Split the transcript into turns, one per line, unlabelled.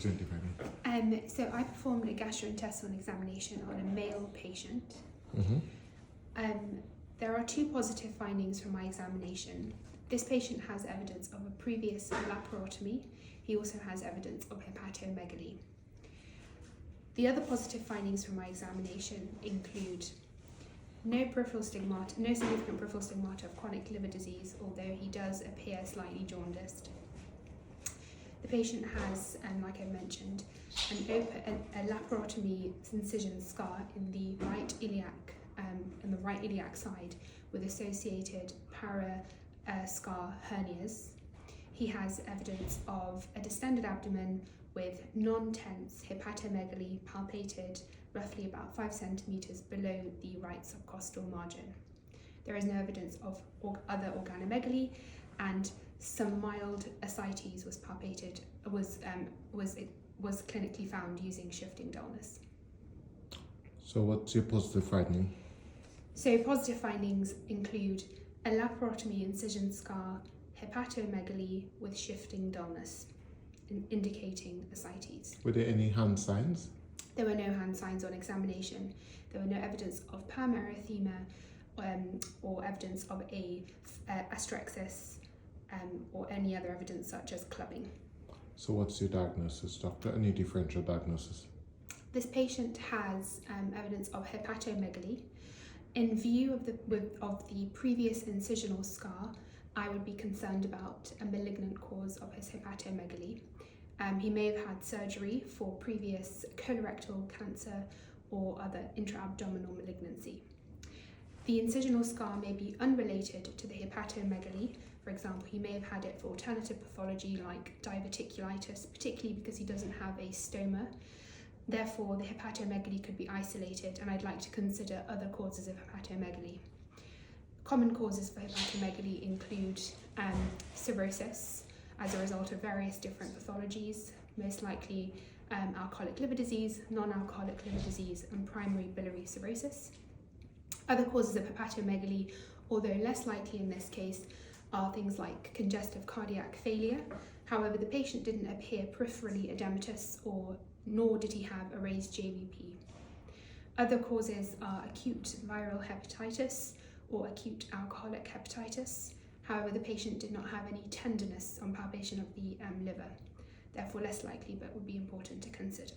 present if I may.
So I performed a gastrointestinal examination on a male patient. There are two positive findings from my examination. This patient has evidence of a previous laparotomy. He also has evidence of hepatomegaly. The other positive findings from my examination include no significant peripheral stigmata of chronic liver disease, although he does appear slightly jaundiced. The patient has, like I mentioned, a laparotomy incision scar in the right iliac side with associated para-scar hernias. He has evidence of a distended abdomen with non-tense hepatomegaly palpated roughly about 5 centimeters below the right subcostal margin. There is no evidence of other organomegaly, and some mild ascites was clinically found using shifting dullness.
So what's your positive finding?
So positive findings include a laparotomy incision scar, hepatomegaly with shifting dullness, indicating ascites.
Were there any hand signs?
There were no hand signs on examination. There were no evidence of permerythema or evidence of astrexis or any other evidence such as clubbing.
So what's your diagnosis, doctor? Any differential diagnosis?
This patient has evidence of hepatomegaly. In view of the previous incisional scar, I would be concerned about a malignant cause of his hepatomegaly. He may have had surgery for previous colorectal cancer or other intra-abdominal malignancy. The incisional scar may be unrelated to the hepatomegaly. For example, he may have had it for alternative pathology like diverticulitis, particularly because he doesn't have a stoma. Therefore, the hepatomegaly could be isolated, and I'd like to consider other causes of hepatomegaly. Common causes for hepatomegaly include cirrhosis as a result of various different pathologies, most likely alcoholic liver disease, non-alcoholic liver disease, and primary biliary cirrhosis. Other causes of hepatomegaly, although less likely in this case, are things like congestive cardiac failure. However, the patient didn't appear peripherally edematous, nor did he have a raised JVP. Other causes are acute viral hepatitis or acute alcoholic hepatitis. However, the patient did not have any tenderness on palpation of the liver, therefore less likely, but would be important to consider.